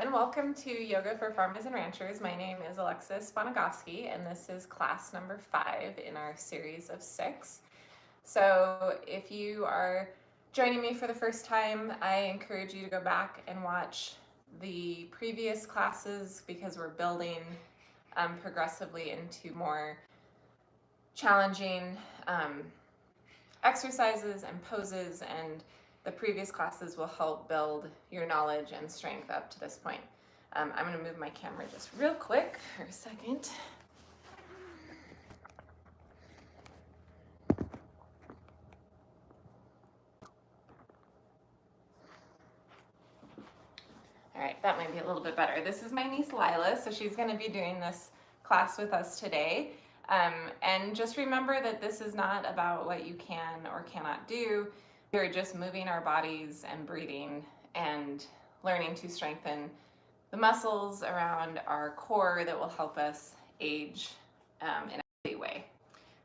and welcome to Yoga for Farmers and Ranchers. My name is Alexis Bonagovsky, and this is class number 5 in our series of 6. So if you are joining me for the first time, I encourage you to go back and watch the previous classes because we're building progressively into more challenging exercises and poses, and the previous classes will help build your knowledge and strength up to this point. I'm going to move my camera just real quick for a second. All right, that might be a little bit better. This is my niece Lila, so she's going to be doing this class with us today. And just remember that this is not about what you can or cannot do. We're just moving our bodies and breathing and learning to strengthen the muscles around our core that will help us age in a healthy way.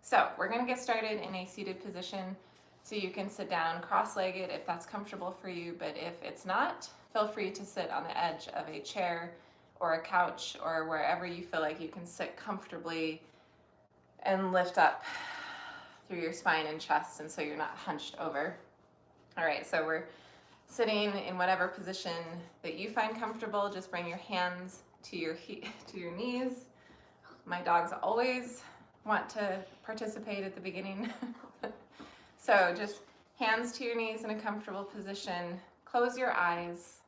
So we're going to get started in a seated position, so you can sit down cross-legged if that's comfortable for you, but if it's not, feel free to sit on the edge of a chair or a couch or wherever you feel like you can sit comfortably and lift up through your spine and chest, and so you're not hunched over. All right, so we're sitting in whatever position that you find comfortable. Just bring your hands to your knees. My dogs always want to participate at the beginning. So just hands to your knees in a comfortable position. Close your eyes.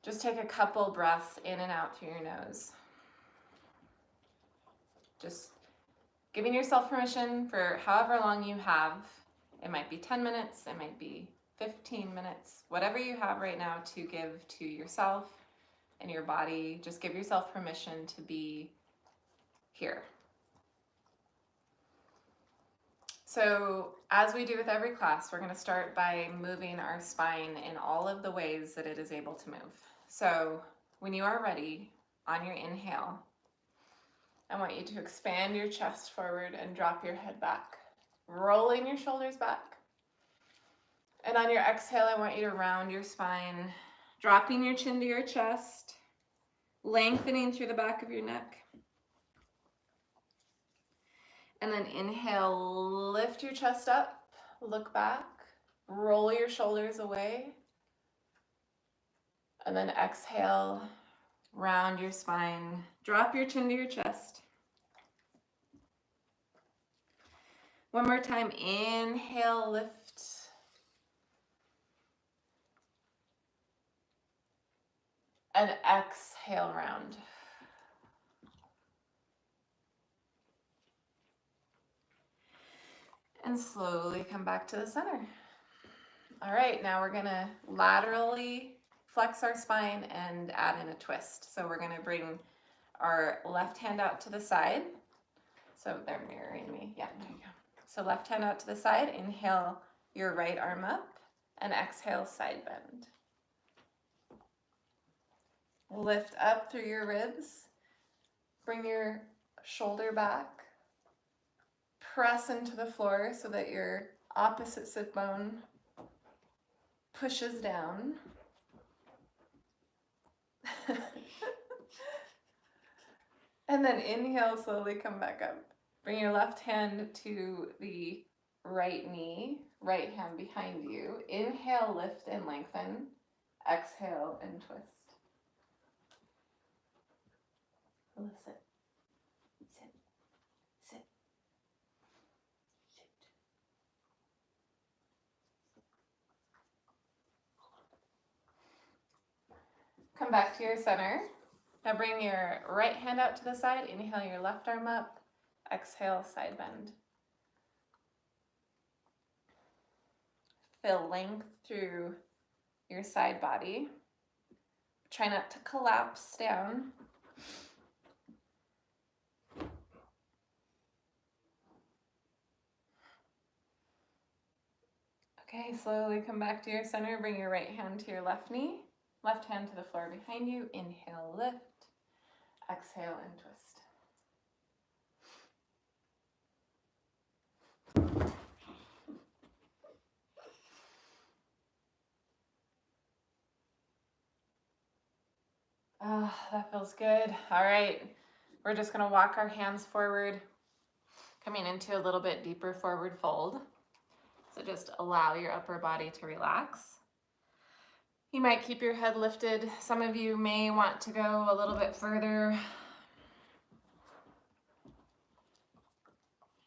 Just take a couple breaths in and out through your nose. Just giving yourself permission for however long you have. It might be 10 minutes, it might be 15 minutes, whatever you have right now to give to yourself and your body. Just give yourself permission to be here. So as we do with every class, we're going to start by moving our spine in all of the ways that it is able to move. So when you are ready, on your inhale, I want you to expand your chest forward and drop your head back, rolling your shoulders back. And on your exhale, I want you to round your spine, dropping your chin to your chest, lengthening through the back of your neck. And then inhale, lift your chest up, look back, roll your shoulders away. And then exhale, round your spine, drop your chin to your chest. One more time, inhale, lift. And exhale, round. And slowly come back to the center. All right, now we're gonna laterally flex our spine and add in a twist. So we're gonna bring our left hand out to the side. So they're mirroring me, yeah, there you go. So left hand out to the side, inhale your right arm up, and exhale, side bend. Lift up through your ribs, bring your shoulder back, press into the floor so that your opposite sit bone pushes down. And then inhale, slowly come back up. Bring your left hand to the right knee, right hand behind you. Inhale, lift and lengthen. Exhale and twist. Sit. Sit. Sit. Sit. Come back to your center. Now bring your right hand out to the side. Inhale your left arm up. Exhale, side bend. Feel length through your side body. Try not to collapse down. Okay, slowly come back to your center. Bring your right hand to your left knee. Left hand to the floor behind you. Inhale, lift. Exhale and twist. Oh, that feels good. All right, we're just gonna walk our hands forward, coming into a little bit deeper forward fold. So just allow your upper body to relax. You might keep your head lifted. Some of you may want to go a little bit further.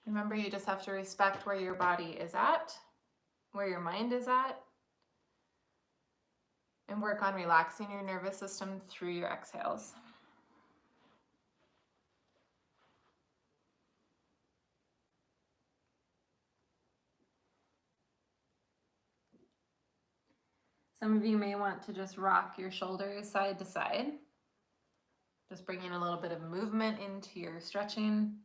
Remember, you just have to respect where your body is at, where your mind is at, and work on relaxing your nervous system through your exhales. Some of you may want to just rock your shoulders side to side, just bringing a little bit of movement into your stretching.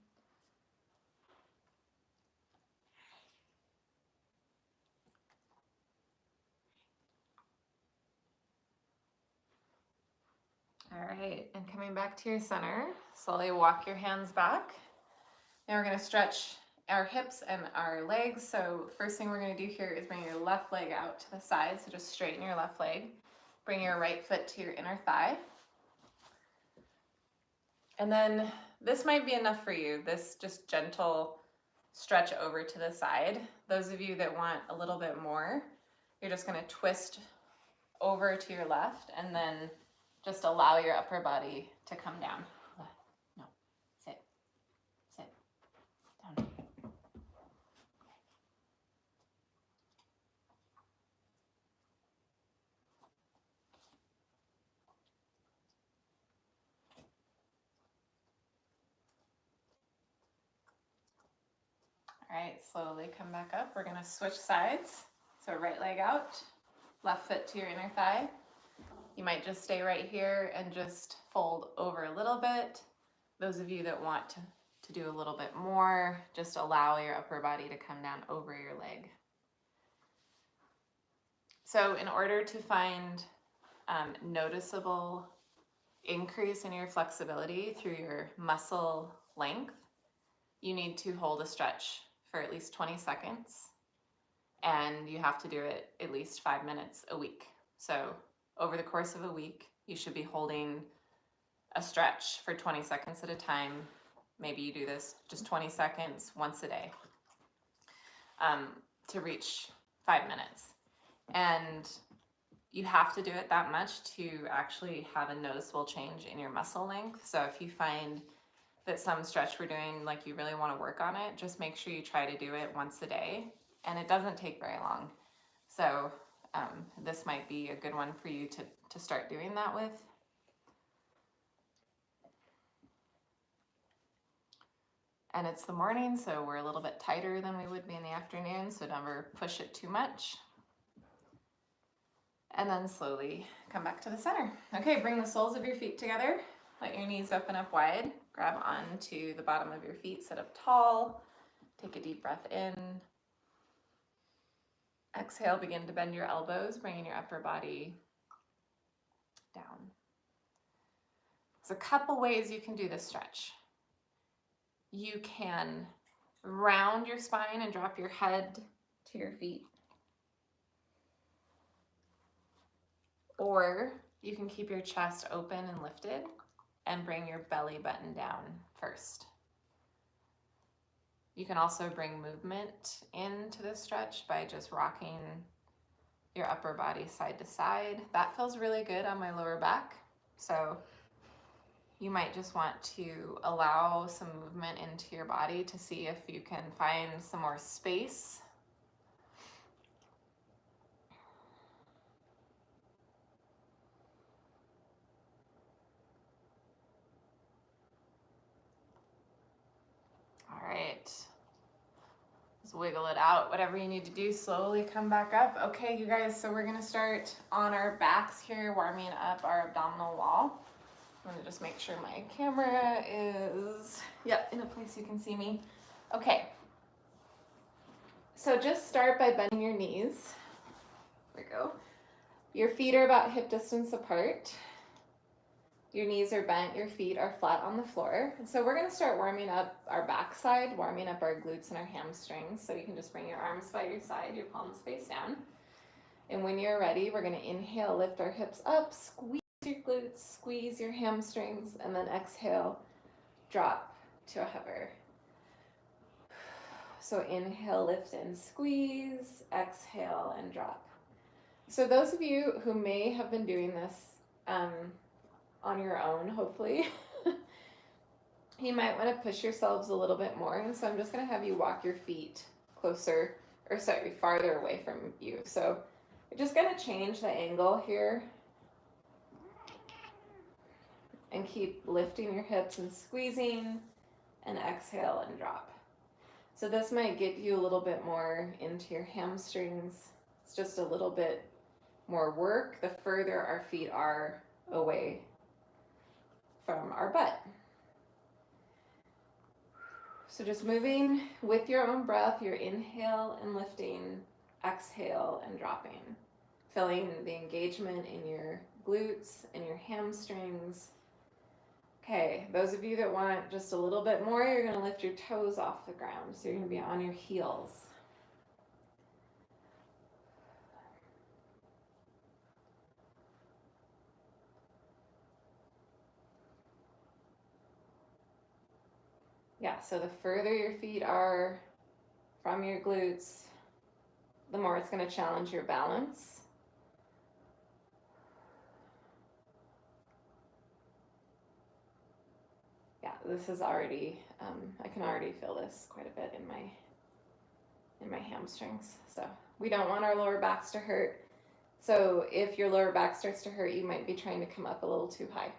All right, and coming back to your center, slowly walk your hands back. Now we're gonna stretch our hips and our legs. So first thing we're gonna do here is bring your left leg out to the side. So just straighten your left leg. Bring your right foot to your inner thigh. And then this might be enough for you, this just gentle stretch over to the side. Those of you that want a little bit more, you're just gonna twist over to your left and then just allow your upper body to come down. No, sit, down. All right, slowly come back up. We're gonna switch sides. So right leg out, left foot to your inner thigh. You might just stay right here and just fold over a little bit. Those of you that want to do a little bit more, just allow your upper body to come down over your leg. So in order to find noticeable increase in your flexibility through your muscle length, you need to hold a stretch for at least 20 seconds, and you have to do it at least 5 minutes a week. So over the course of a week, you should be holding a stretch for 20 seconds at a time. Maybe you do this just 20 seconds once a day to reach 5 minutes. And you have to do it that much to actually have a noticeable change in your muscle length. So if you find that some stretch we're doing, like you really want to work on it, just make sure you try to do it once a day. And it doesn't take very long. So this might be a good one for you to start doing that with. And it's the morning, so we're a little bit tighter than we would be in the afternoon, so never push it too much. And then slowly come back to the center. Okay, bring the soles of your feet together. Let your knees open up wide. Grab onto the bottom of your feet, sit up tall. Take a deep breath in. Exhale, begin to bend your elbows, bringing your upper body down. There's a couple ways you can do this stretch. You can round your spine and drop your head to your feet. Or you can keep your chest open and lifted and bring your belly button down first. You can also bring movement into this stretch by just rocking your upper body side to side. That feels really good on my lower back. So you might just want to allow some movement into your body to see if you can find some more space. All right. Just wiggle it out. Whatever you need to do, slowly come back up. Okay, you guys, so we're gonna start on our backs here, warming up our abdominal wall. I'm gonna just make sure my camera is, in a place you can see me. Okay. So just start by bending your knees. There we go. Your feet are about hip distance apart. Your knees are bent, your feet are flat on the floor. And so we're gonna start warming up our backside, warming up our glutes and our hamstrings. So you can just bring your arms by your side, your palms face down. And when you're ready, we're gonna inhale, lift our hips up, squeeze your glutes, squeeze your hamstrings, and then exhale, drop to a hover. So inhale, lift and squeeze, exhale and drop. So those of you who may have been doing this on your own, hopefully, you might want to push yourselves a little bit more. And so I'm just going to have you walk your feet closer, or sorry, farther away from you. So you're just going to change the angle here and keep lifting your hips and squeezing, and exhale and drop. So this might get you a little bit more into your hamstrings. It's just a little bit more work the further our feet are away from our butt. So just moving with your own breath, your inhale and lifting, exhale and dropping. Feeling the engagement in your glutes and your hamstrings. Okay, those of you that want just a little bit more, you're going to lift your toes off the ground. So you're going to be on your heels. Yeah, so the further your feet are from your glutes, the more it's going to challenge your balance. Yeah, this is already, I can already feel this quite a bit in my hamstrings. So we don't want our lower backs to hurt. So if your lower back starts to hurt, you might be trying to come up a little too high.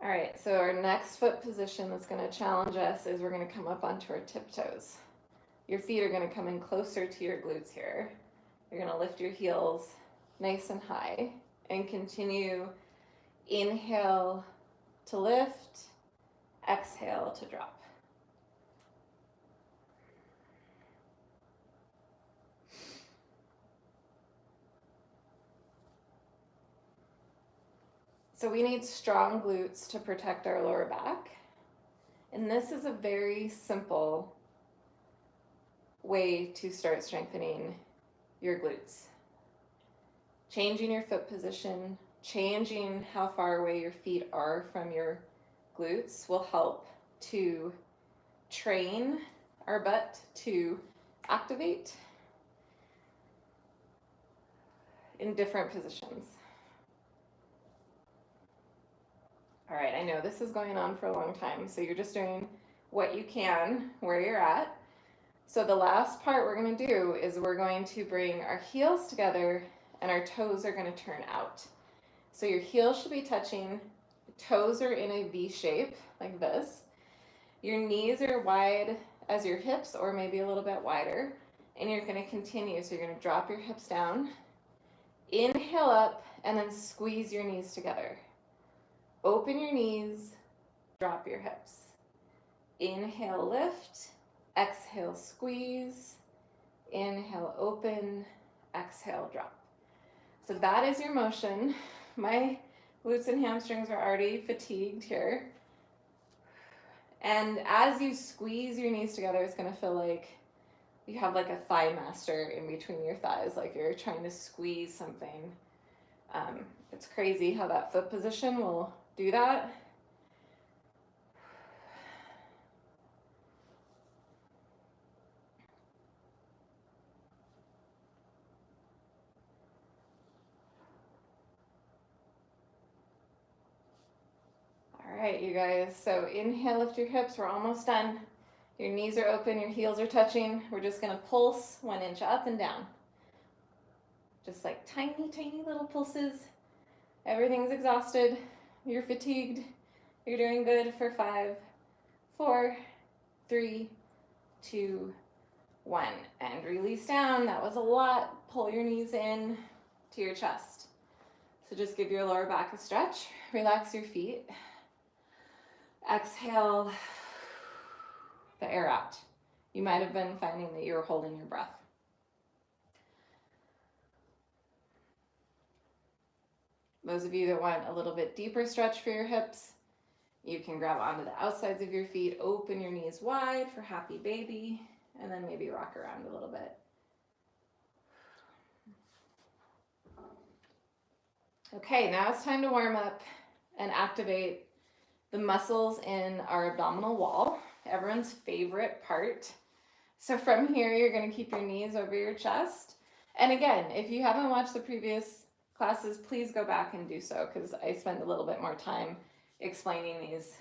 All right, so our next foot position that's going to challenge us is we're going to come up onto our tiptoes. Your feet are going to come in closer to your glutes here. You're going to lift your heels nice and high and continue. Inhale to lift, exhale to drop. So we need strong glutes to protect our lower back. And this is a very simple way to start strengthening your glutes. Changing your foot position, changing how far away your feet are from your glutes will help to train our butt to activate in different positions. All right, I know this is going on for a long time, so you're just doing what you can where you're at. So the last part we're going to do is we're going to bring our heels together and our toes are going to turn out. So your heels should be touching, toes are in a V shape like this. Your knees are wide as your hips or maybe a little bit wider, and you're going to continue. So you're going to drop your hips down, inhale up, and then squeeze your knees together. Open your knees, drop your hips. Inhale, lift, exhale, squeeze, inhale, open, exhale, drop. So that is your motion. My glutes and hamstrings are already fatigued here. And as you squeeze your knees together, it's going to feel like you have like a thigh master in between your thighs, like you're trying to squeeze something. It's crazy how that foot position will do that. All right, you guys, so inhale, lift your hips, we're almost done. Your knees are open, your heels are touching. We're just gonna pulse 1 inch up and down. Just like tiny, tiny little pulses. Everything's exhausted, you're fatigued, you're doing good for 5, 4, 3, 2, 1. And release down, that was a lot. Pull your knees in to your chest. So just give your lower back a stretch, relax your feet. Exhale the air out. You might have been finding that you were holding your breath. Those of you that want a little bit deeper stretch for your hips, You can grab onto the outsides of your feet, open your knees wide for happy baby, and then maybe rock around a little bit. Okay, now it's time to warm up and activate the muscles in our abdominal wall, everyone's favorite part. So from here, you're going to keep your knees over your chest. And again, if you haven't watched the previous classes, please go back and do so, because I spent a little bit more time explaining these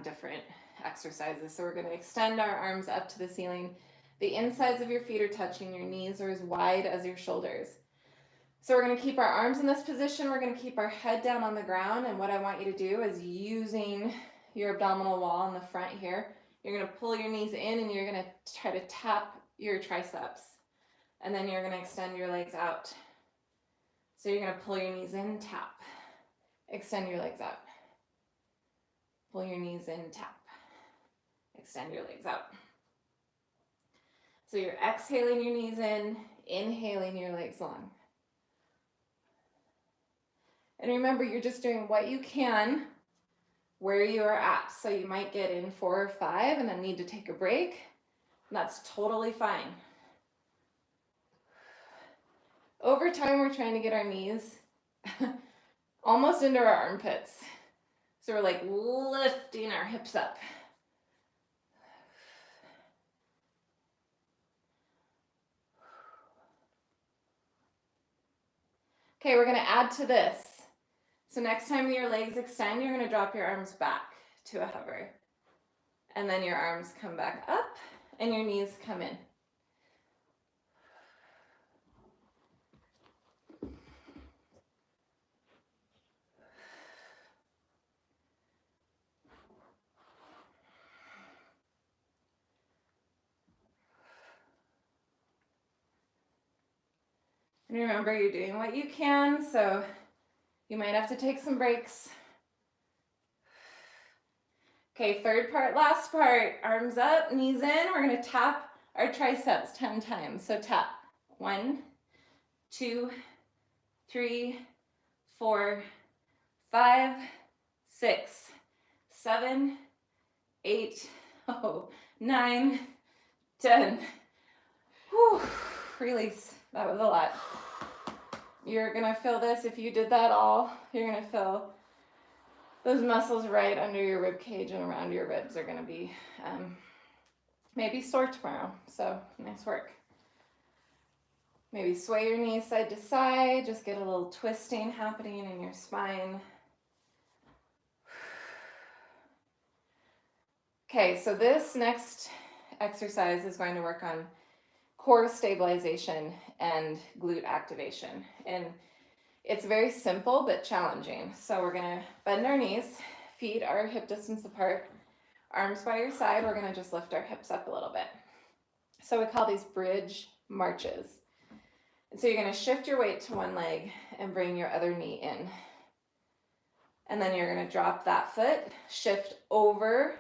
different exercises. So we're going to extend our arms up to the ceiling. The insides of your feet are touching. Your knees are as wide as your shoulders. So we're going to keep our arms in this position. We're going to keep our head down on the ground. And what I want you to do is, using your abdominal wall in the front here, you're going to pull your knees in and you're going to try to tap your triceps. And then you're going to extend your legs out. So you're going to pull your knees in, tap. Extend your legs out. Pull your knees in, tap. Extend your legs out. So you're exhaling your knees in, inhaling your legs long. And remember, you're just doing what you can where you are at. So you might get in 4 or 5 and then need to take a break. And that's totally fine. Over time, we're trying to get our knees almost into our armpits. So we're like lifting our hips up. Okay, we're going to add to this. So next time your legs extend, you're going to drop your arms back to a hover. And then your arms come back up and your knees come in. And remember, you're doing what you can, so you might have to take some breaks. Okay, third part, last part. Arms up, knees in. We're going to tap our triceps 10 times. So tap. 1, 2, 3, 4, 5, 6, 7, 8, 9, 10. Whew, release. That was a lot. You're going to feel this. If you did that all, you're going to feel those muscles right under your rib cage and around your ribs are going to be maybe sore tomorrow. So nice work. Maybe sway your knees side to side. Just get a little twisting happening in your spine. Okay, so this next exercise is going to work on core stabilization and glute activation. And it's very simple but challenging. So we're going to bend our knees, feet are hip distance apart, arms by your side. We're going to just lift our hips up a little bit. So we call these bridge marches. And so you're going to shift your weight to one leg and bring your other knee in. And then you're going to drop that foot, shift over,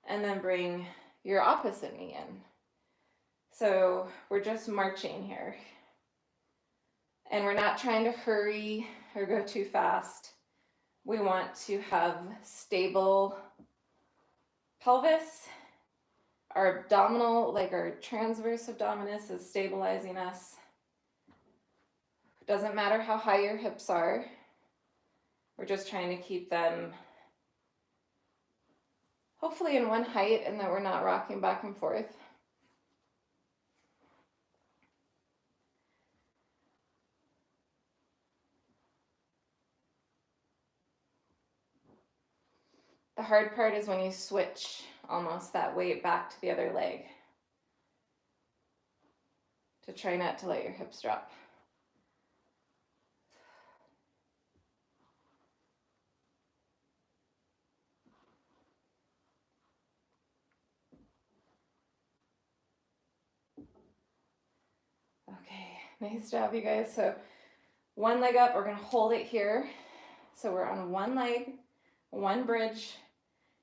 and then bring your opposite knee in. So we're just marching here. And we're not trying to hurry or go too fast. We want to have stable pelvis. Our abdominal, like our transverse abdominis, is stabilizing us. Doesn't matter how high your hips are. We're just trying to keep them hopefully in one height and that we're not rocking back and forth. The hard part is when you switch almost that weight back to the other leg. To try not to let your hips drop. Okay, nice job, you guys. So one leg up, we're going to hold it here. So we're on one leg, one bridge.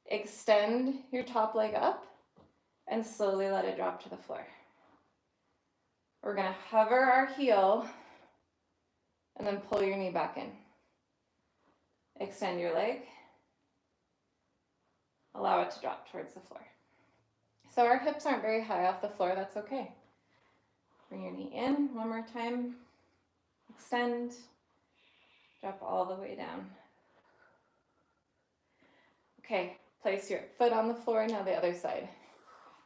Extend your top leg up and slowly let it drop to the floor. We're going to hover our heel and then pull your knee back in. Extend your leg. allow it to drop towards the floor. So our hips aren't very high off the floor, that's okay. Bring your knee in one more time, extend, drop all the way down. Okay, place your foot on the floor, now the other side.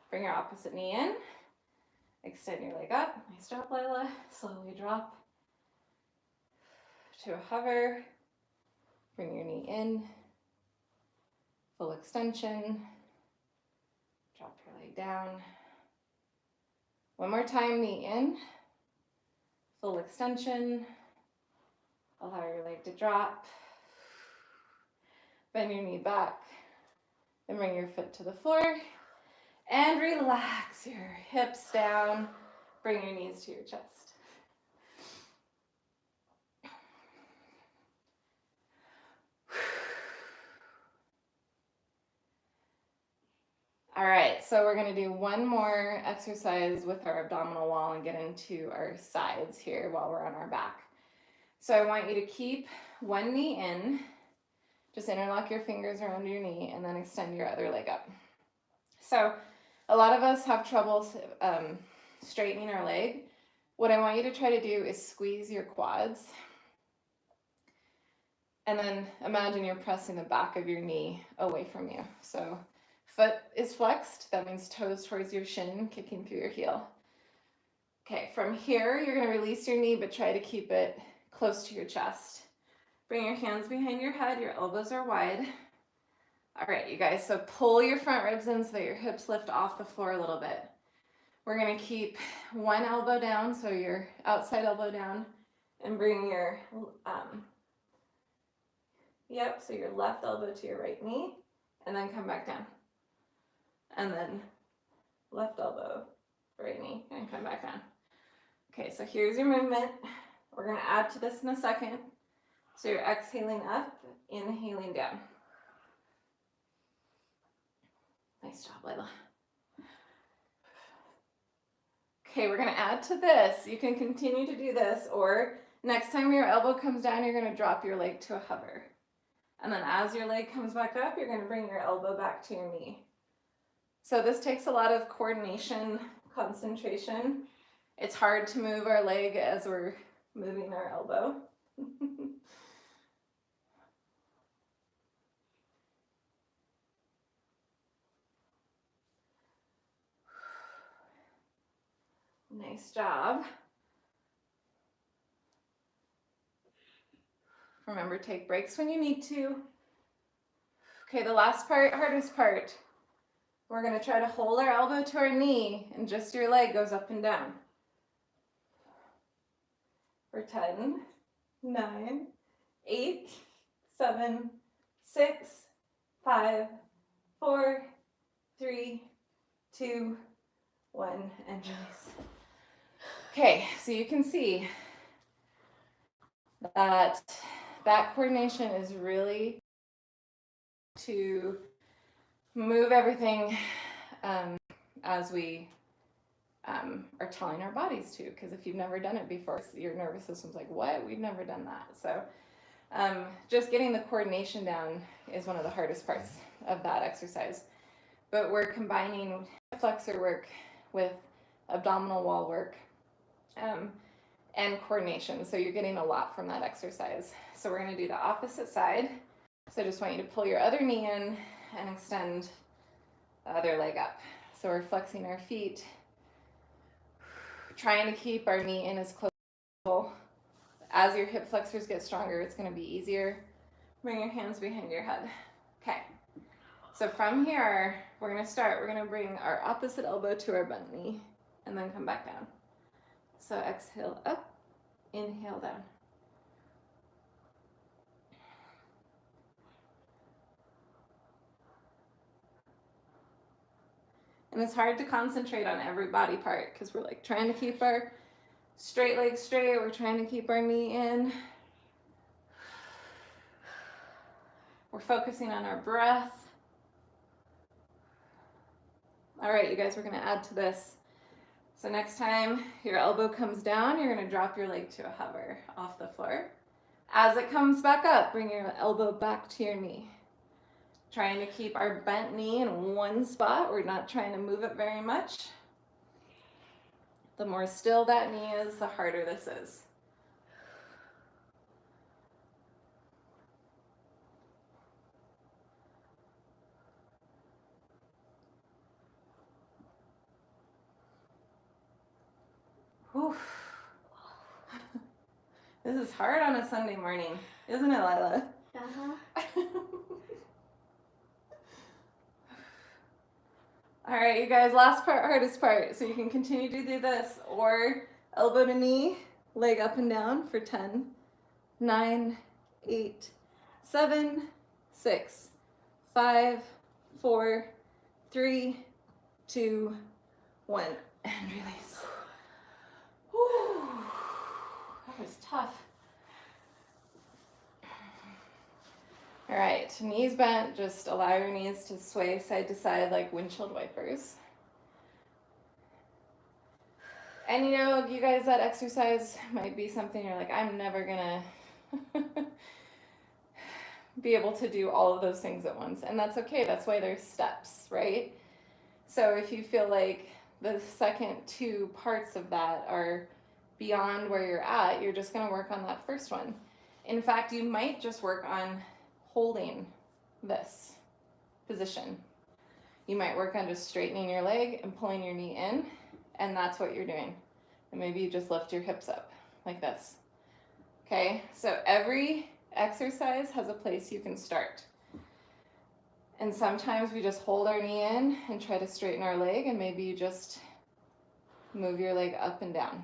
Bring your opposite knee in, extend your leg up. Nice job, Lila. Slowly drop to a hover. Bring your knee in, full extension. Drop your leg down. One more time, knee in, full extension. Allow your leg to drop. Bend your knee back. Then bring your foot to the floor. And relax your hips down. Bring your knees to your chest. All right, so we're gonna do one more exercise with our abdominal wall and get into our sides here while we're on our back. So I want you to keep one knee in, just interlock your fingers around your knee and then extend your other leg up. So a lot of us have trouble straightening our leg. What I want you to try to do is squeeze your quads. And then imagine you're pressing the back of your knee away from you. So foot is flexed, that means toes towards your shin, kicking through your heel. Okay, from here, you're gonna release your knee, but try to keep it close to your chest. Bring your hands behind your head, your elbows are wide. All right, you guys, so pull your front ribs in so that your hips lift off the floor a little bit. We're gonna keep one elbow down, so your outside elbow down, and bring your, so your left elbow to your right knee, and then come back down. And then left elbow, right knee, and come back down. Okay, so here's your movement. We're gonna add to this in a second. So you're exhaling up, inhaling down. Nice job, Layla. Okay, we're gonna add to this. You can continue to do this, or next time your elbow comes down, you're gonna drop your leg to a hover. And then as your leg comes back up, you're gonna bring your elbow back to your knee. So this takes a lot of coordination, concentration. It's hard to move our leg as we're moving our elbow. Nice job. Remember, take breaks when you need to. Okay, the last part, hardest part. We're gonna try to hold our elbow to our knee and just your leg goes up and down. For 10, 9, 8, 7, 6, 5, 4, 3, 2, 1, and release. Okay, so you can see that coordination is really to move everything as we are telling our bodies to, because if you've never done it before, your nervous system's like, what? We've never done that. So just getting the coordination down is one of the hardest parts of that exercise. But we're combining flexor work with abdominal wall work and coordination. So you're getting a lot from that exercise. So we're gonna do the opposite side. So I just want you to pull your other knee in and extend the other leg up. So we're flexing our feet, trying to keep our knee in as close as possible. As your hip flexors get stronger, it's gonna be easier. Bring your hands behind your head. Okay, so from here, we're gonna bring our opposite elbow to our bent knee and then come back down. So exhale up, inhale down. And it's hard to concentrate on every body part because we're like trying to keep our straight leg straight, we're trying to keep our knee in. We're focusing on our breath. All right, you guys, we're gonna add to this. So next time your elbow comes down, you're gonna drop your leg to a hover off the floor. As it comes back up, bring your elbow back to your knee. Trying to keep our bent knee in one spot. We're not trying to move it very much. The more still that knee is, the harder this is. Whew. This is hard on a Sunday morning, isn't it, Lila? Uh-huh. All right, you guys, last part, hardest part. So you can continue to do this or elbow to knee, leg up and down for 10, 9, 8, 7, 6, 5, 4, 3, 2, 1, and release. Whew. That was tough. All right, knees bent, just allow your knees to sway side to side like windshield wipers. And you know, you guys, that exercise might be something you're like, I'm never gonna be able to do all of those things at once. And that's okay, that's why there's steps, right? So if you feel like the second two parts of that are beyond where you're at, you're just gonna work on that first one. In fact, you might just work on holding this position. You might work on just straightening your leg and pulling your knee in, and that's what you're doing. And maybe you just lift your hips up like this. Okay, so every exercise has a place you can start. And sometimes we just hold our knee in and try to straighten our leg, and maybe you just move your leg up and down.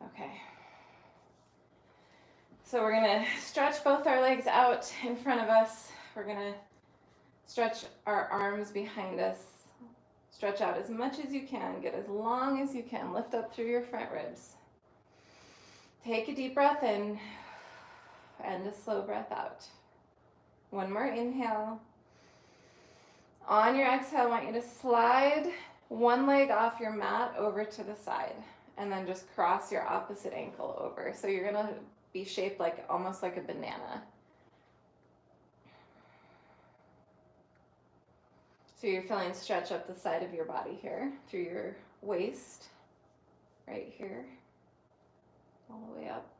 Okay. So we're gonna stretch both our legs out in front of us. We're gonna stretch our arms behind us. Stretch out as much as you can, get as long as you can. Lift up through your front ribs. Take a deep breath in and a slow breath out. One more inhale. On your exhale, I want you to slide one leg off your mat over to the side and then just cross your opposite ankle over. So you're gonna be shaped like almost like a banana. So you're feeling stretch up the side of your body here, through your waist, right here, all the way up.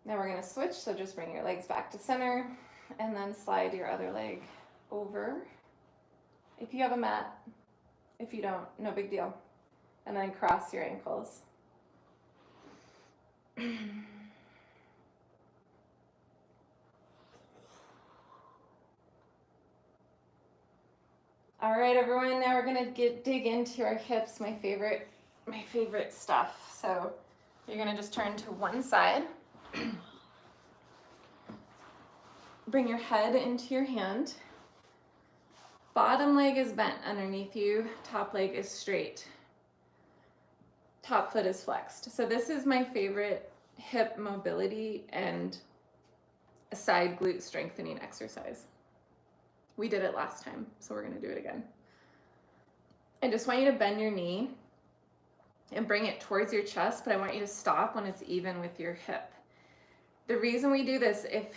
Now we're gonna switch, so just bring your legs back to center and then slide your other leg over. If you have a mat, if you don't, no big deal. And then cross your ankles. All right, everyone, now we're gonna dig into our hips, my favorite stuff. So you're gonna just turn to one side. Bring your head into your hand. Bottom leg is bent underneath you, top leg is straight. Top foot is flexed. So this is my favorite hip mobility and a side glute strengthening exercise. We did it last time, so we're gonna do it again. I just want you to bend your knee and bring it towards your chest, but I want you to stop when it's even with your hip. The reason we do this, if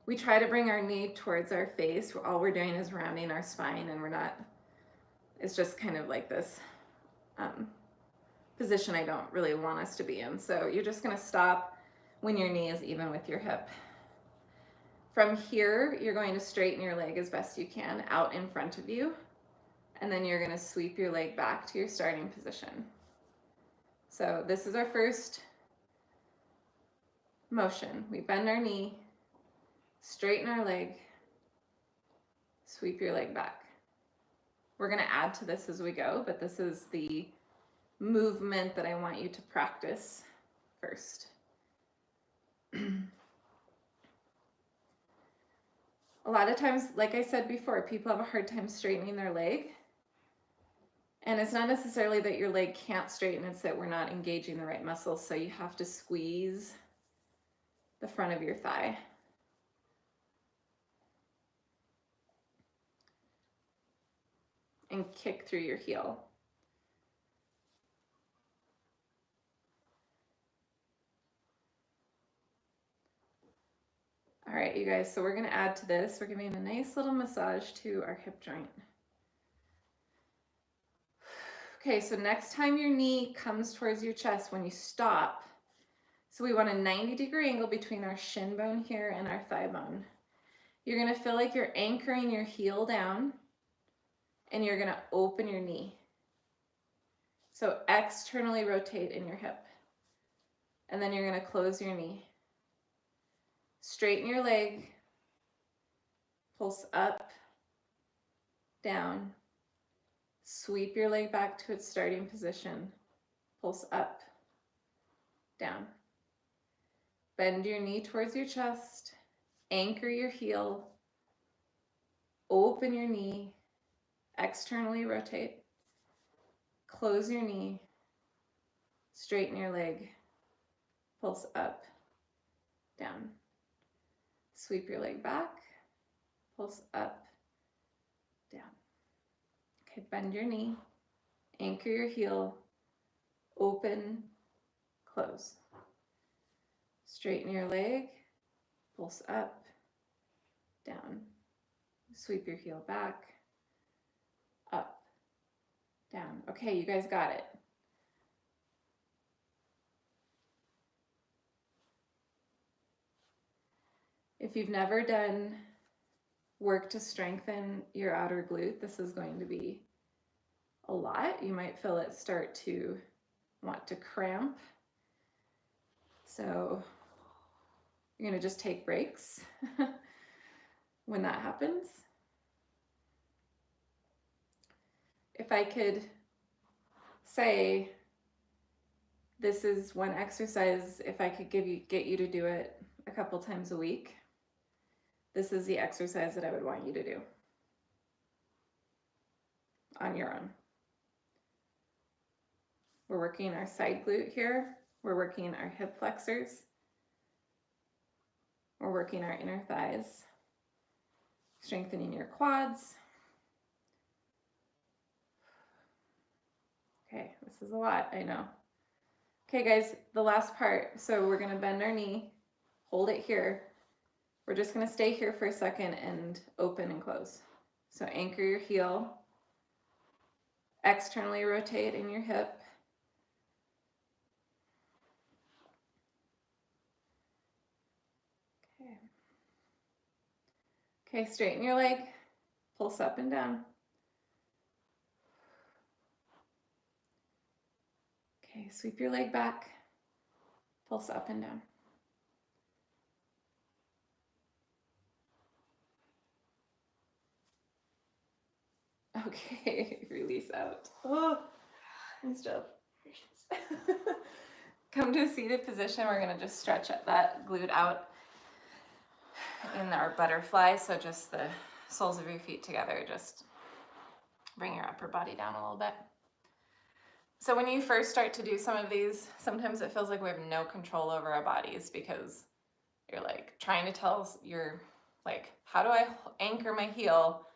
we try to bring our knee towards our face, all we're doing is rounding our spine, and it's just kind of like this position I don't really want us to be in. So you're just gonna stop when your knee is even with your hip. From here, you're going to straighten your leg as best you can out in front of you, and then you're gonna sweep your leg back to your starting position. So this is our first motion. We bend our knee, straighten our leg, sweep your leg back. We're gonna add to this as we go, but this is the movement that I want you to practice first. A lot of times, like I said before, people have a hard time straightening their leg. And it's not necessarily that your leg can't straighten, it's that we're not engaging the right muscles. So you have to squeeze the front of your thigh. And kick through your heel. All right, you guys, so we're gonna add to this, we're giving a nice little massage to our hip joint. Okay, so next time your knee comes towards your chest, when you stop, so we want a 90-degree angle between our shin bone here and our thigh bone. You're gonna feel like you're anchoring your heel down, and you're gonna open your knee. So externally rotate in your hip. And then you're gonna close your knee. Straighten your leg, pulse up, down. Sweep your leg back to its starting position. Pulse up, down. Bend your knee towards your chest. Anchor your heel. Open your knee. Externally rotate. Close your knee. Straighten your leg. Pulse up, down. Sweep your leg back. Pulse up, down. Okay, bend your knee. Anchor your heel. Open, close. Straighten your leg. Pulse up, down. Sweep your heel back. Up, down. Okay, you guys got it. If you've never done work to strengthen your outer glute, this is going to be a lot. You might feel it start to want to cramp. So you're going to just take breaks when that happens. If I could say, this is one exercise, if I could get you to do it a couple times a week, this is the exercise that I would want you to do on your own. We're working our side glute here. We're working our hip flexors. We're working our inner thighs, strengthening your quads. Okay, this is a lot, I know. Okay guys, the last part. So we're gonna bend our knee, hold it here. We're just gonna stay here for a second and open and close. So anchor your heel, externally rotate in your hip. Okay. Okay, straighten your leg, pulse up and down. Okay, sweep your leg back, pulse up and down. Okay, release out. Oh, nice job. Come to a seated position. We're gonna just stretch that glute out in our butterfly. So just the soles of your feet together. Just bring your upper body down a little bit. So when you first start to do some of these, sometimes it feels like we have no control over our bodies because you're like trying to tell, you're like, how do I anchor my heel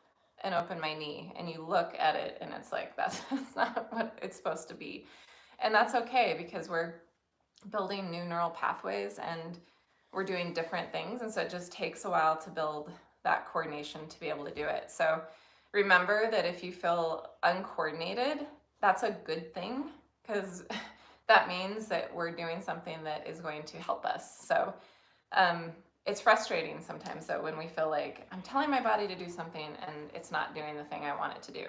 and open my knee? And you look at it and it's like, that's not what it's supposed to be. And that's okay because we're building new neural pathways and we're doing different things. And so it just takes a while to build that coordination to be able to do it. So remember that if you feel uncoordinated, that's a good thing because that means that we're doing something that is going to help us. So it's frustrating sometimes though when we feel like I'm telling my body to do something and it's not doing the thing I want it to do.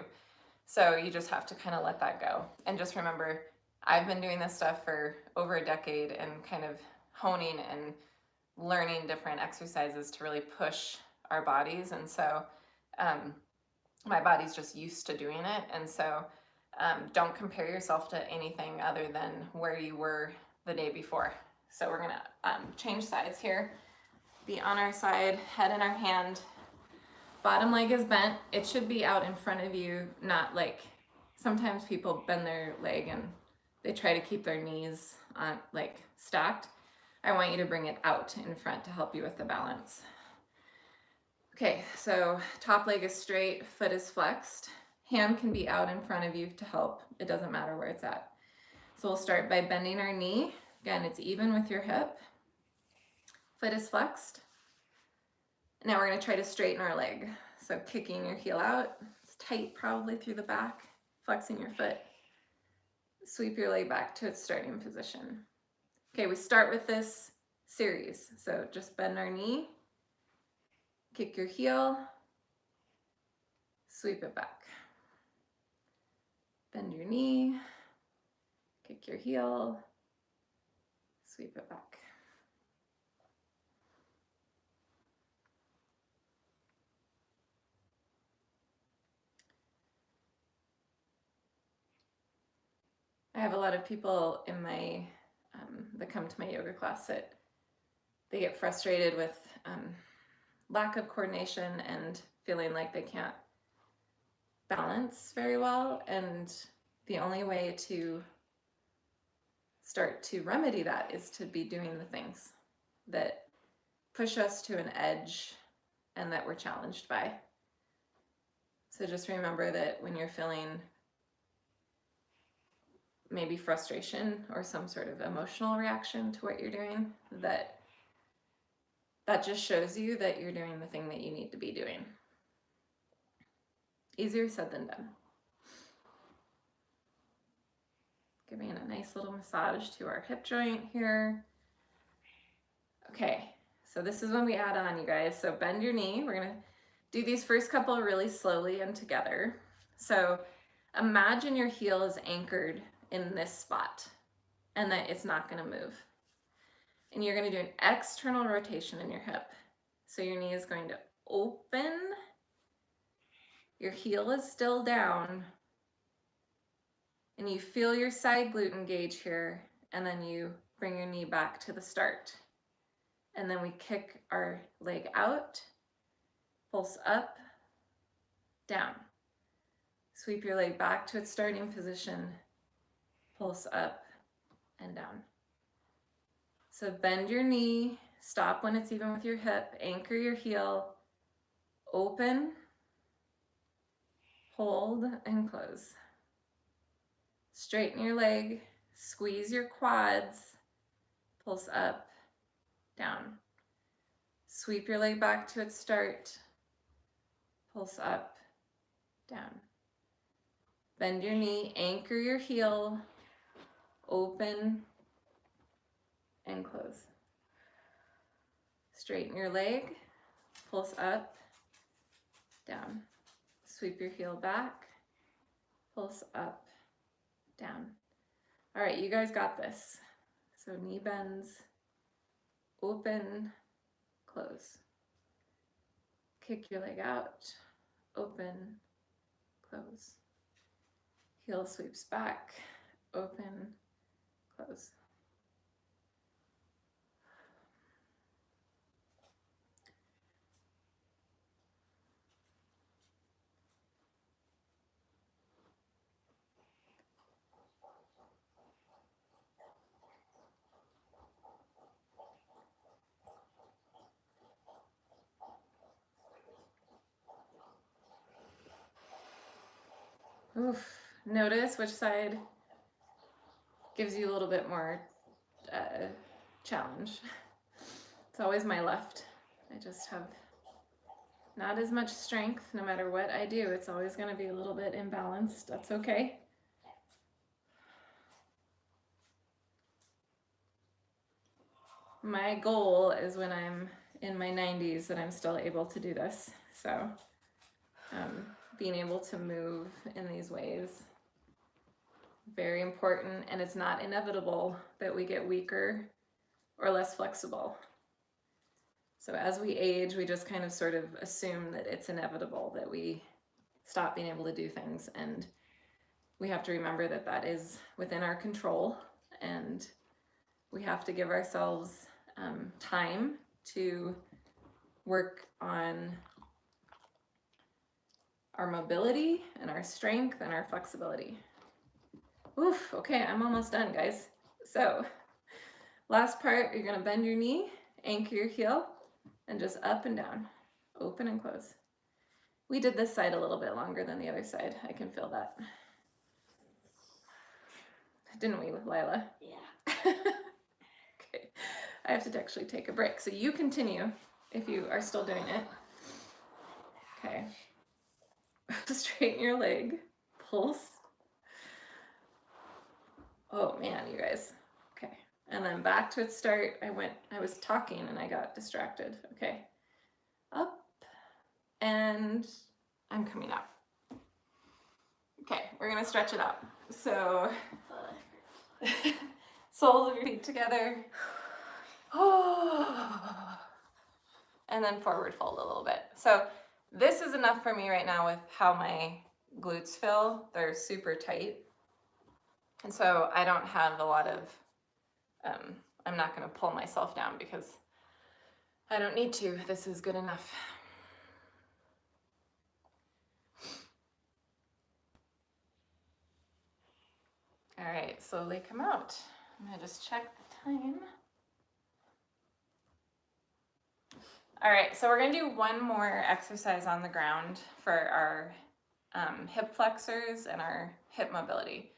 So you just have to kind of let that go. And just remember, I've been doing this stuff for over a decade and kind of honing and learning different exercises to really push our bodies. And so my body's just used to doing it. And so don't compare yourself to anything other than where you were the day before. So we're gonna change sides here. Be on our side, head in our hand. Bottom leg is bent. It should be out in front of you, not like, sometimes people bend their leg and they try to keep their knees like stacked. I want you to bring it out in front to help you with the balance. Okay, so top leg is straight, foot is flexed. Hand can be out in front of you to help. It doesn't matter where it's at. So we'll start by bending our knee. Again, it's even with your hip. Foot is flexed. Now we're gonna try to straighten our leg. So kicking your heel out, it's tight probably through the back, flexing your foot. Sweep your leg back to its starting position. Okay, we start with this series. So just bend our knee, kick your heel, sweep it back. Bend your knee, kick your heel, sweep it back. I have a lot of people in my that come to my yoga class that they get frustrated with lack of coordination and feeling like they can't balance very well. And the only way to start to remedy that is to be doing the things that push us to an edge and that we're challenged by. So just remember that when you're feeling maybe frustration or some sort of emotional reaction to what you're doing, that just shows you that you're doing the thing that you need to be doing. Easier said than done. Giving a nice little massage to our hip joint here. Okay, so this is when we add on, you guys. So bend your knee. We're gonna do these first couple really slowly and together. So imagine your heel is anchored in this spot and that it's not gonna move. And you're gonna do an external rotation in your hip. So your knee is going to open, your heel is still down, and you feel your side glute engage here, and then you bring your knee back to the start. And then we kick our leg out, pulse up, down. Sweep your leg back to its starting position, pulse up and down. So bend your knee, stop when it's even with your hip, anchor your heel, open, hold and close. Straighten your leg, squeeze your quads, pulse up, down. Sweep your leg back to its start, pulse up, down. Bend your knee, anchor your heel, open and close. Straighten your leg, pulse up, down. Sweep your heel back, pulse up, down. All right, you guys got this. So knee bends, open, close. Kick your leg out, open, close. Heel sweeps back, open, close. Oof. Notice which side gives you a little bit more challenge. It's always my left. I just have not as much strength no matter what I do. It's always going to be a little bit imbalanced. That's okay. My goal is when I'm in my 90s that I'm still able to do this. So being able to move in these ways, very important, and it's not inevitable that we get weaker or less flexible. So as we age, we just kind of sort of assume that it's inevitable that we stop being able to do things, and we have to remember that that is within our control, and we have to give ourselves time to work on our mobility and our strength and our flexibility. Oof, okay, I'm almost done, guys. So last part, you're gonna bend your knee, anchor your heel, and just up and down, open and close. We did this side a little bit longer than the other side. I can feel that. Didn't we, Lila? Yeah. Okay, I have to actually take a break. So you continue. if you are still doing it. Okay. Straighten your leg, pulse. Oh man, you guys. Okay. And then back to its start. I was talking and I got distracted. Okay. Up and I'm coming up. Okay, we're gonna stretch it out. So, soles of your feet together. And then forward fold a little bit. So this is enough for me right now with how my glutes feel. They're super tight. And so I don't have a lot of, I'm not gonna pull myself down because I don't need to. This is good enough. All right, slowly come out. I'm gonna just check the time. All right, so we're gonna do one more exercise on the ground for our hip flexors and our hip mobility.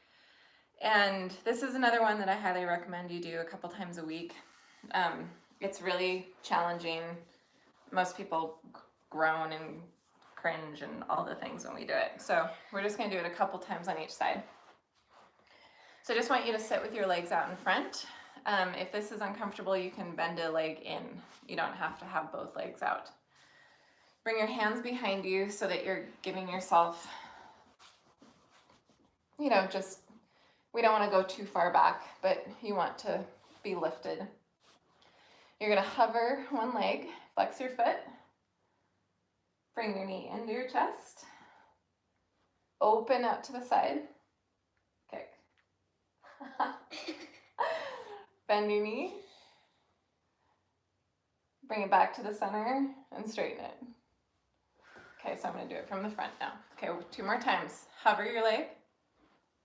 And this is another one that I highly recommend you do a couple times a week. It's really challenging. Most people groan and cringe and all the things when we do it. So we're just gonna do it a couple times on each side. So I just want you to sit with your legs out in front. If this is uncomfortable, you can bend a leg in. You don't have to have both legs out. Bring your hands behind you so that you're giving yourself, you know, just, we don't want to go too far back, but you want to be lifted. You're going to hover one leg, flex your foot, bring your knee into your chest, open up to the side, kick. Bend your knee, bring it back to the center and straighten it. Okay, so I'm gonna do it from the front now. Okay, 2 more times. Hover your leg,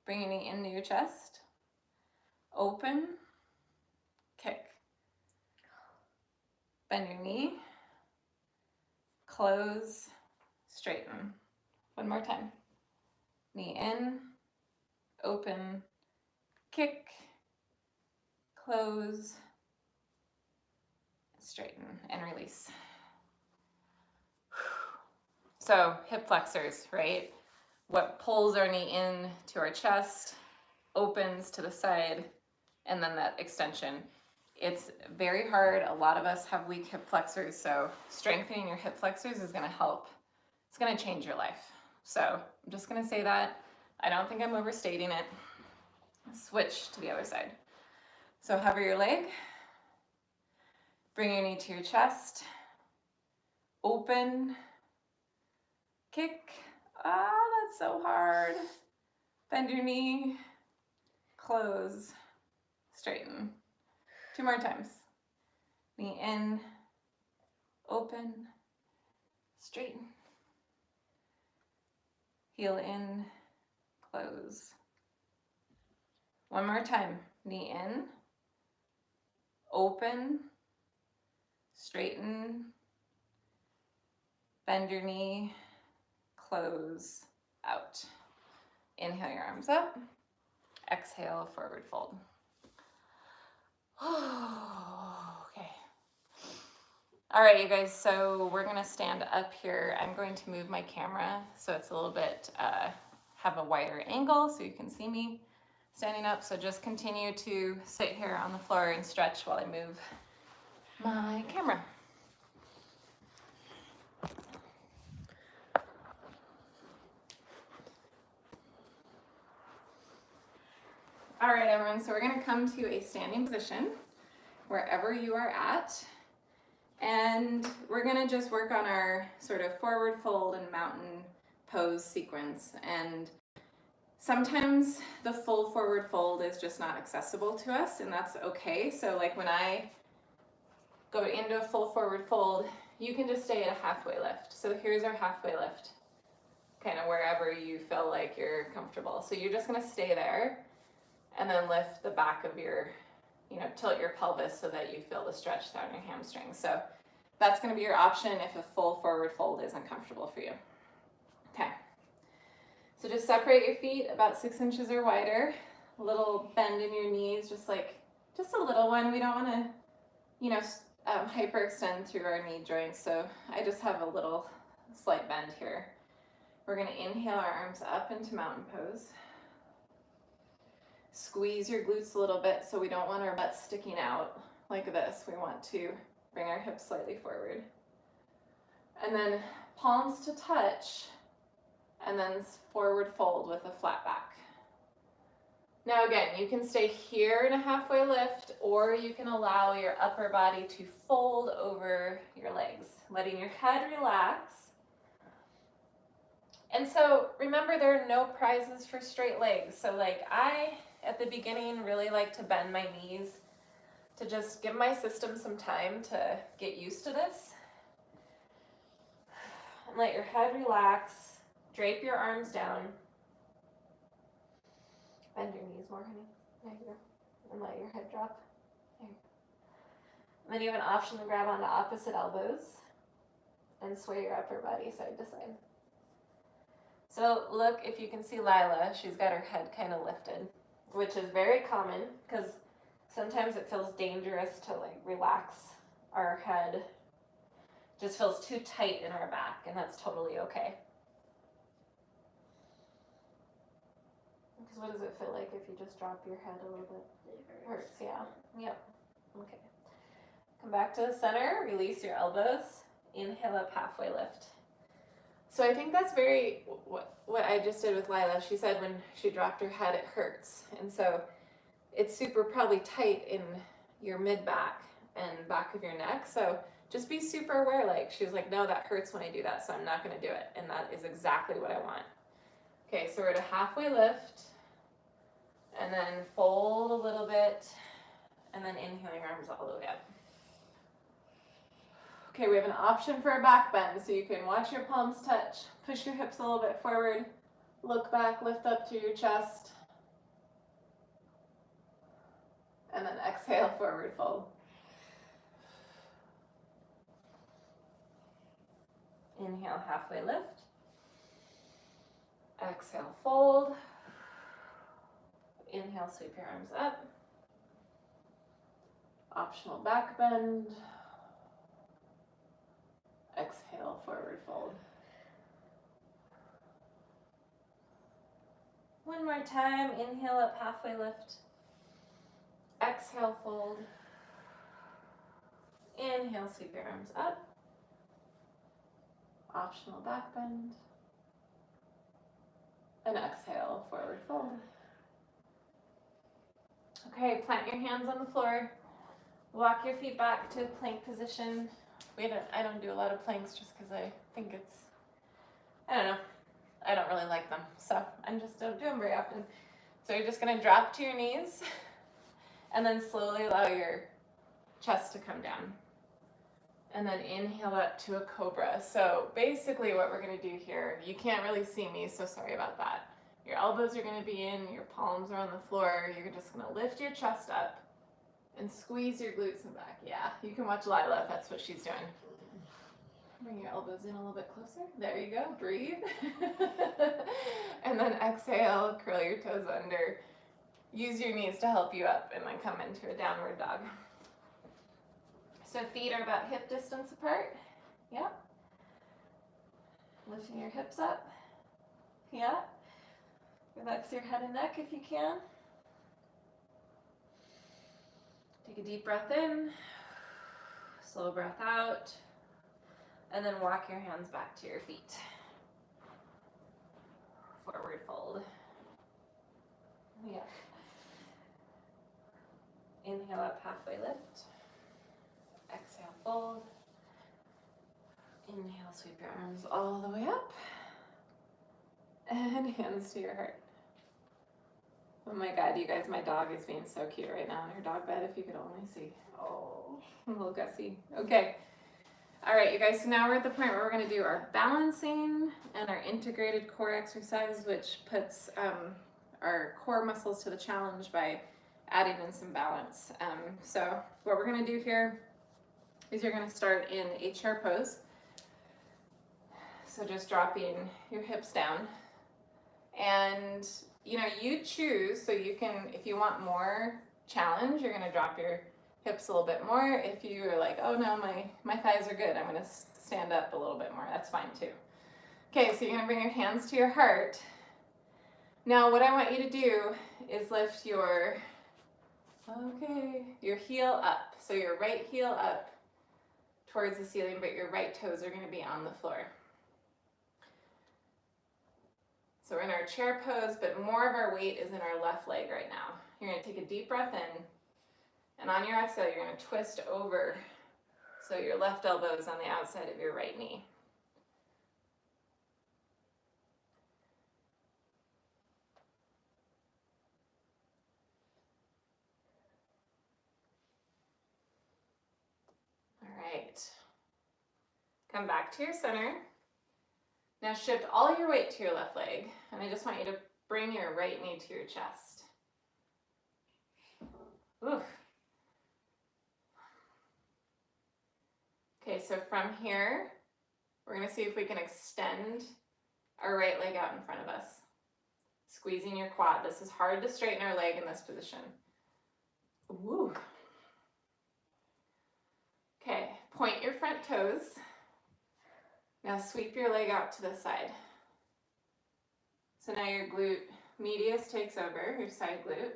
bring your knee into your chest, open, kick. Bend your knee, close, straighten. One more time. Knee in, open, kick, close, straighten, and release. So hip flexors, right? What pulls our knee in to our chest, opens to the side, and then that extension. It's very hard. A lot of us have weak hip flexors, so strengthening your hip flexors is gonna help. It's gonna change your life. So I'm just gonna say that. I don't think I'm overstating it. Switch to the other side. So hover your leg, bring your knee to your chest, open, kick. Ah, that's so hard. Bend your knee, close, straighten. 2 more times. Knee in, open, straighten. Heel in, close. One more time. Knee in, open, straighten, bend your knee, close, out. Inhale your arms up, exhale, forward fold. Okay. All right, you guys, so we're gonna stand up here. I'm going to move my camera so it's a little bit, have a wider angle so you can see me standing up. So just continue to sit here on the floor and stretch while I move my camera. All right, everyone, so we're gonna come to a standing position wherever you are at. And we're gonna just work on our sort of forward fold and mountain pose sequence. And sometimes the full forward fold is just not accessible to us, and that's okay. So like when I go into a full forward fold, you can just stay at a halfway lift. So here's our halfway lift, kind of wherever you feel like you're comfortable. So you're just gonna stay there and then lift the back of your, tilt your pelvis so that you feel the stretch down your hamstrings. So that's gonna be your option if a full forward fold isn't comfortable for you. Okay, so just separate your feet about 6 inches or wider, a little bend in your knees, just a little one. We don't wanna, hyperextend through our knee joints. So I just have a little slight bend here. We're going to inhale our arms up into mountain pose. Squeeze your glutes a little bit so we don't want our butts sticking out like this. We want to bring our hips slightly forward. And then palms to touch, and then forward fold with a flat back. Now again, you can stay here in a halfway lift, or you can allow your upper body to fold over your legs, letting your head relax. And so remember, there are no prizes for straight legs. So like I, at the beginning, really like to bend my knees to just give my system some time to get used to this. And let your head relax, drape your arms down. Bend your knees more, honey. There you go. And let your head drop. There. And then you have an option to grab onto opposite elbows and sway your upper body side to side. So look, if you can see Lila, she's got her head kind of lifted, which is very common because sometimes it feels dangerous to like relax our head. It just feels too tight in our back, and that's totally okay. Because what does it feel like if you just drop your head a little bit? It hurts, yeah. Yep. Okay. Come back to the center, release your elbows, inhale up, halfway lift. So I think that's very, what I just did with Lila, she said when she dropped her head, it hurts. And so it's super probably tight in your mid-back and back of your neck. So just be super aware, like she was like, no, that hurts when I do that, so I'm not gonna do it. And that is exactly what I want. Okay, so we're at a halfway lift, and then fold a little bit, and then inhaling arms all the way up. Okay, we have an option for a back bend, so you can watch your palms touch, push your hips a little bit forward, look back, lift up through your chest, and then exhale, forward fold. Inhale, halfway lift. Exhale, fold. Inhale, sweep your arms up. Optional back bend. Exhale, forward fold. One more time, inhale up, halfway lift. Exhale, fold. Inhale, sweep your arms up. Optional back bend. And exhale, forward fold. Okay, plant your hands on the floor. Walk your feet back to plank position. I don't do a lot of planks just because I think it's, I don't know, I don't really like them. So I just don't do them very often. So you're just gonna drop to your knees and then slowly allow your chest to come down. And then inhale up to a cobra. So basically what we're gonna do here, you can't really see me, so sorry about that. Your elbows are gonna be in, your palms are on the floor. You're just gonna lift your chest up and squeeze your glutes in back. Yeah, you can watch Lila if that's what she's doing. Bring your elbows in a little bit closer. There you go, breathe. And then exhale, curl your toes under. Use your knees to help you up and then come into a downward dog. So feet are about hip distance apart. Yeah. Lifting your hips up. Yeah. Relax your head and neck if you can. Take a deep breath in. Slow breath out. And then walk your hands back to your feet. Forward fold. Yeah. Inhale up, halfway lift. Exhale, fold. Inhale, sweep your arms all the way up. And hands to your heart. Oh my God, you guys, my dog is being so cute right now in her dog bed, if you could only see. Oh, little Gussie. Okay. All right, you guys, so now we're at the point where we're gonna do our balancing and our integrated core exercise, which puts our core muscles to the challenge by adding in some balance. So what we're gonna do here is you're gonna start in a chair pose. So just dropping your hips down. And you know, you choose, so you can, if you want more challenge, you're gonna drop your hips a little bit more. If you are like, oh no, my thighs are good, I'm gonna stand up a little bit more, that's fine too. Okay, so you're gonna bring your hands to your heart. Now what I want you to do is lift your heel up. So your right heel up towards the ceiling, but your right toes are gonna be on the floor. So we're in our chair pose, but more of our weight is in our left leg right now. You're gonna take a deep breath in, and on your exhale, you're gonna twist over so your left elbow is on the outside of your right knee. All right. Come back to your center. Now shift all your weight to your left leg, and I just want you to bring your right knee to your chest. Oof. Okay, so from here, we're gonna see if we can extend our right leg out in front of us. Squeezing your quad. This is hard to straighten our leg in this position. Woo. Okay, point your front toes. Now sweep your leg out to the side. So now your glute medius takes over, your side glute.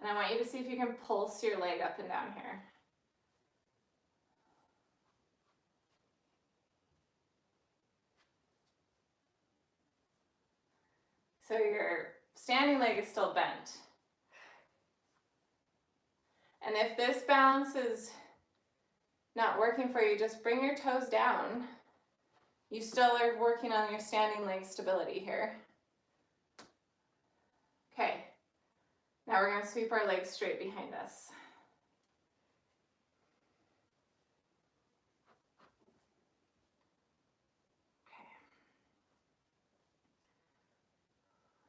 And I want you to see if you can pulse your leg up and down here. So your standing leg is still bent. And if this balance is not working for you, just bring your toes down. You still are working on your standing leg stability here. Okay, now we're going to sweep our legs straight behind us. Okay.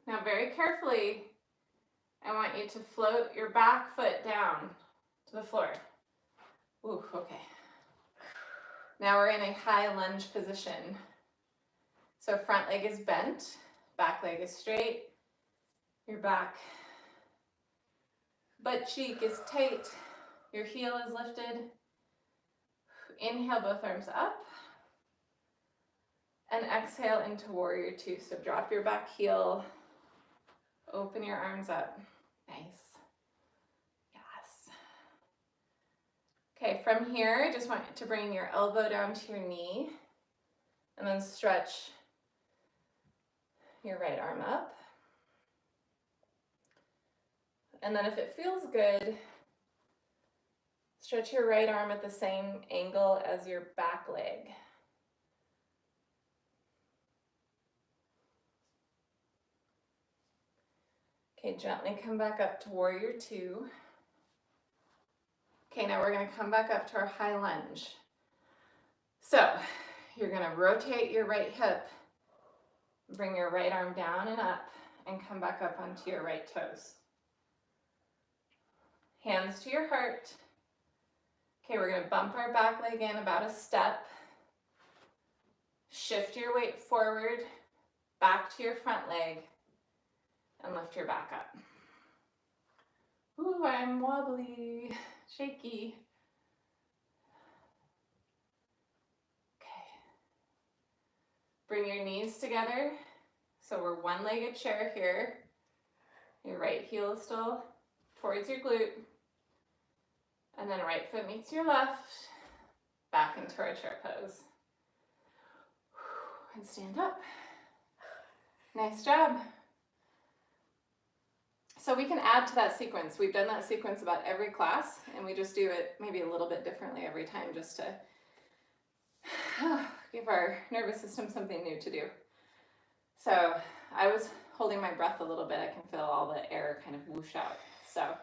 Now very carefully, I want you to float your back foot down to the floor. Ooh, okay. Now we're in a high lunge position. So front leg is bent, back leg is straight, your back butt cheek is tight, your heel is lifted. Inhale both arms up, and exhale into warrior two. So drop your back heel, open your arms up. Nice. Yes. Okay, from here, I just want you to bring your elbow down to your knee, and then stretch your right arm up. And then if it feels good, stretch your right arm at the same angle as your back leg. Okay, gently come back up to warrior two. Okay, now we're gonna come back up to our high lunge. So you're gonna rotate your right hip, bring your right arm down and up, and come back up onto your right toes. Hands to your heart. Okay, we're gonna bump our back leg in about a step. Shift your weight forward, back to your front leg, and lift your back up. Ooh, I'm wobbly, shaky. Okay. Bring your knees together. So we're one-legged chair here. Your right heel is still towards your glute. And then right foot meets your left, back into our chair pose. And stand up. Nice job. So we can add to that sequence. We've done that sequence about every class, and we just do it maybe a little bit differently every time just to give our nervous system something new to do. So I was holding my breath a little bit. I can feel all the air kind of whoosh out. So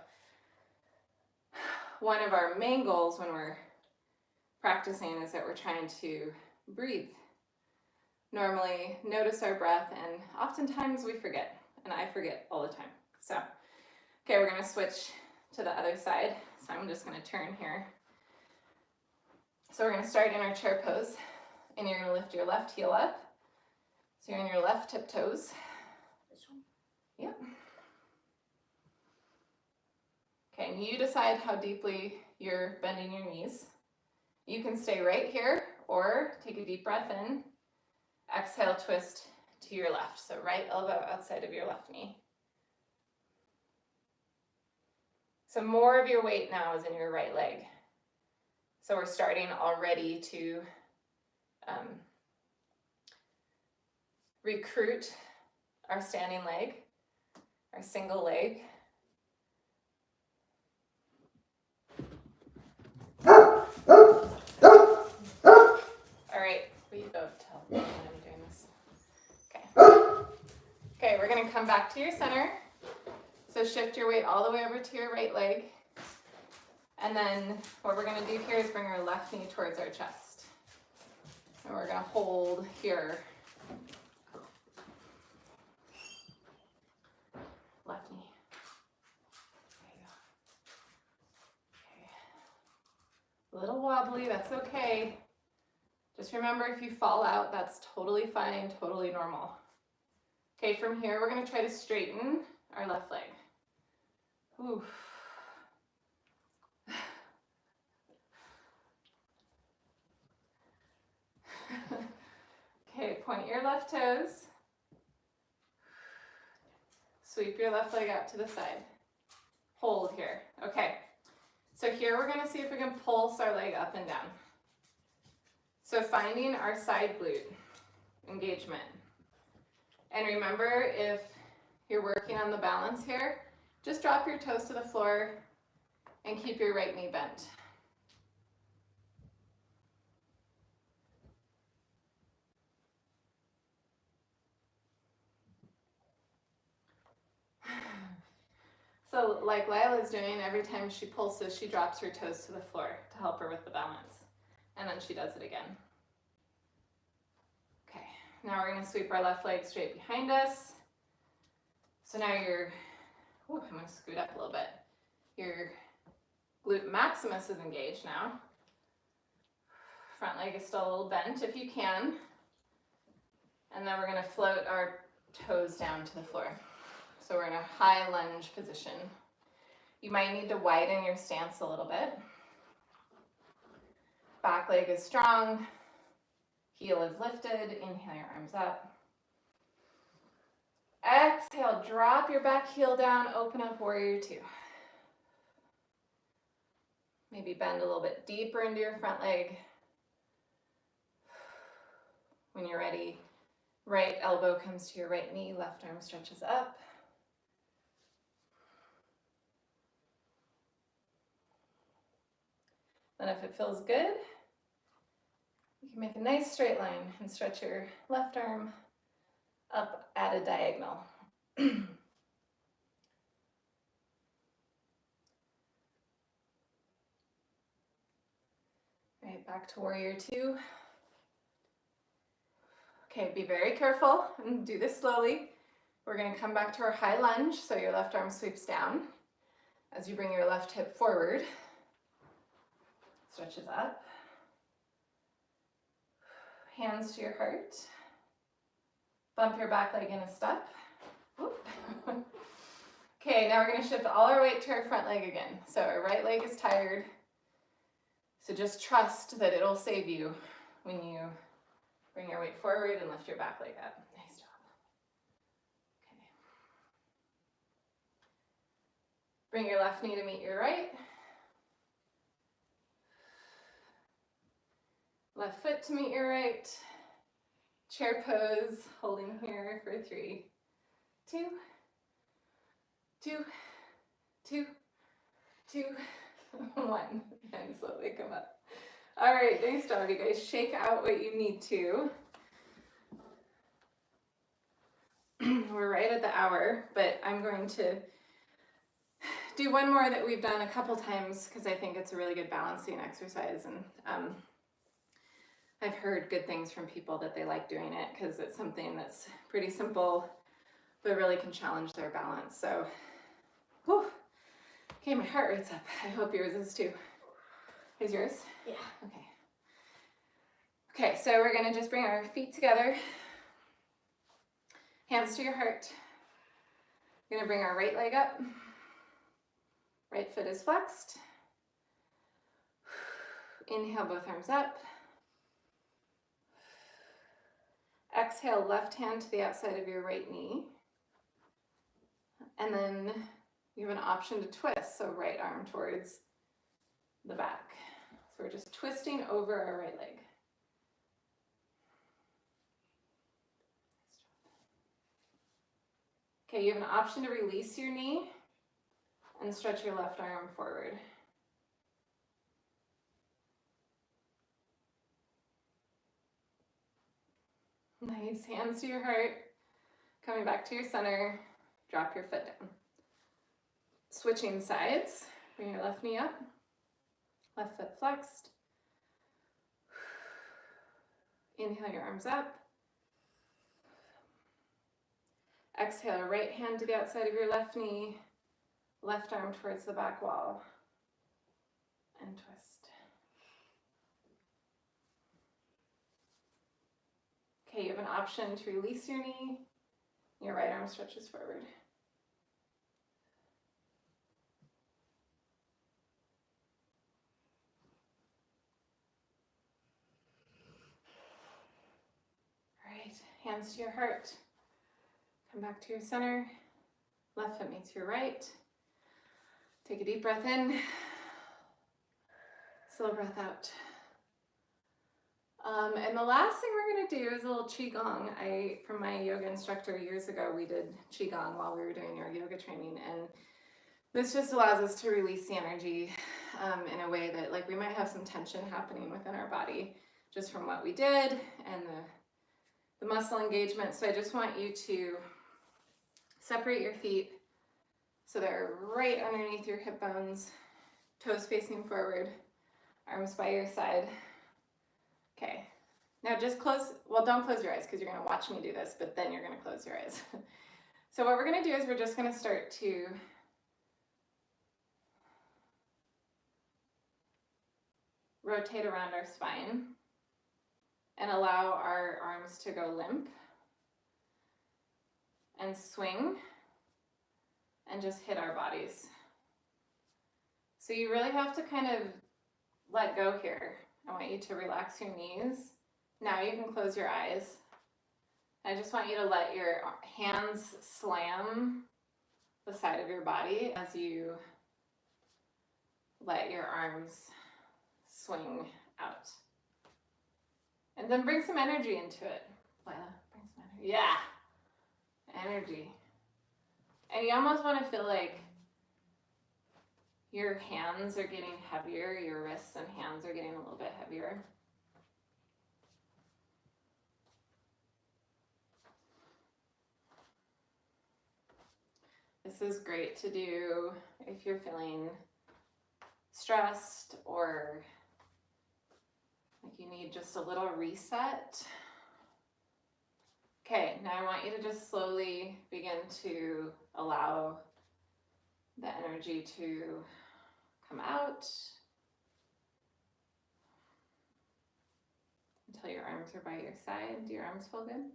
one of our main goals when we're practicing is that we're trying to breathe. Normally notice our breath, and oftentimes we forget, and I forget all the time. So, okay, we're gonna switch to the other side. So I'm just gonna turn here. So we're gonna start in our chair pose, and you're gonna lift your left heel up. So you're on your left tiptoes. Yep. Again, you decide how deeply you're bending your knees. You can stay right here or take a deep breath in. Exhale, twist to your left. So right elbow outside of your left knee. So more of your weight now is in your right leg. So we're starting already to recruit our standing leg, our single leg. All right, will you go tell me when I'm doing this? Okay. Okay, we're gonna come back to your center. So shift your weight all the way over to your right leg. And then what we're gonna do here is bring our left knee towards our chest. And we're gonna hold here. Left knee. There you go. Okay. A little wobbly, that's okay. Just remember, if you fall out, that's totally fine, totally normal. Okay, from here, we're gonna try to straighten our left leg. Ooh. Okay, point your left toes. Sweep your left leg out to the side. Hold here. Okay, so here we're gonna see if we can pulse our leg up and down. So finding our side glute engagement. And remember, if you're working on the balance here, just drop your toes to the floor and keep your right knee bent. So like Lila's doing, every time she pulses, she drops her toes to the floor to help her with the balance. And then she does it again. Okay, now we're gonna sweep our left leg straight behind us. So now you're, I'm gonna scoot up a little bit. Your glute maximus is engaged now. Front leg is still a little bent if you can. And then we're gonna float our toes down to the floor. So we're in a high lunge position. You might need to widen your stance a little bit. Back leg is strong. Heel is lifted. Inhale your arms up. Exhale, drop your back heel down, open up warrior two. Maybe bend a little bit deeper into your front leg. When you're ready, right elbow comes to your right knee, left arm stretches up. Then if it feels good, you can make a nice straight line and stretch your left arm up at a diagonal. Right, back to warrior two. Okay, be very careful and do this slowly. We're gonna come back to our high lunge, so your left arm sweeps down. As you bring your left hip forward, stretches up. Hands to your heart. Bump your back leg in a step. Okay, now we're gonna shift all our weight to our front leg again. So our right leg is tired. So just trust that it'll save you when you bring your weight forward and lift your back leg up. Nice job. Okay. Bring your left knee to meet your right. Left foot to meet your right. Chair pose, holding here for 3, 2, 2, 2, 2, 1. And slowly come up. All right, nice job, you guys. Shake out what you need to. We're right at the hour, but I'm going to do one more that we've done a couple times because I think it's a really good balancing exercise. And I've heard good things from people that they like doing it because it's something that's pretty simple, but really can challenge their balance. So, whew. Okay, my heart rate's up. I hope yours is too. Is yours? Yeah. Okay. Okay, so we're gonna just bring our feet together. Hands to your heart. We're gonna bring our right leg up. Right foot is flexed. Inhale, both arms up. Exhale, left hand to the outside of your right knee. And then you have an option to twist, so right arm towards the back. So we're just twisting over our right leg. Okay, you have an option to release your knee and stretch your left arm forward. Nice, hands to your heart. Coming back to your center, drop your foot down. Switching sides, bring your left knee up, left foot flexed. Inhale your arms up. Exhale, right hand to the outside of your left knee, left arm towards the back wall, and twist. Okay, you have an option to release your knee. Your right arm stretches forward. All right, hands to your heart. Come back to your center. Left foot meets your right. Take a deep breath in. Slow breath out. And the last thing we're going to do is a little Qigong. From my yoga instructor years ago, we did Qigong while we were doing our yoga training. And this just allows us to release the energy in a way that, like, we might have some tension happening within our body just from what we did and the muscle engagement. So I just want you to separate your feet so they're right underneath your hip bones, toes facing forward, arms by your side. Okay, now just close, well, don't close your eyes because you're going to watch me do this, but then you're going to close your eyes. So what we're going to do is we're just going to start to rotate around our spine and allow our arms to go limp and swing and just hit our bodies. So you really have to kind of let go here. I want you to relax your knees. Now you can close your eyes. I just want you to let your hands slam the side of your body as you let your arms swing out. And then bring some energy into it. Lila, bring some energy. Yeah, energy. And you almost want to feel like your hands are getting heavier, your wrists and hands are getting a little bit heavier. This is great to do if you're feeling stressed or like you need just a little reset. Okay, now I want you to just slowly begin to allow the energy to come out until your arms are by your side. Do your arms feel good?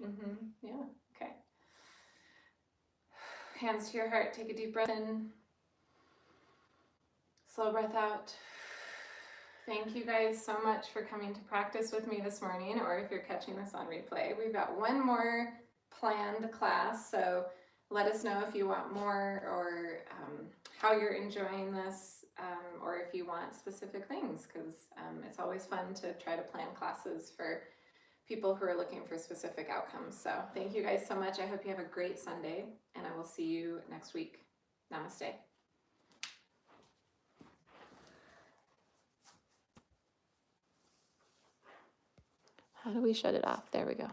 Mm-hmm. Yeah, okay. Hands to your heart, take a deep breath in. Slow breath out. Thank you guys so much for coming to practice with me this morning, or if you're catching this on replay. We've got one more planned class, so let us know if you want more or how you're enjoying this, or if you want specific things, because it's always fun to try to plan classes for people who are looking for specific outcomes. So thank you guys so much. I hope you have a great Sunday, and I will see you next week. Namaste. How do we shut it off? There we go.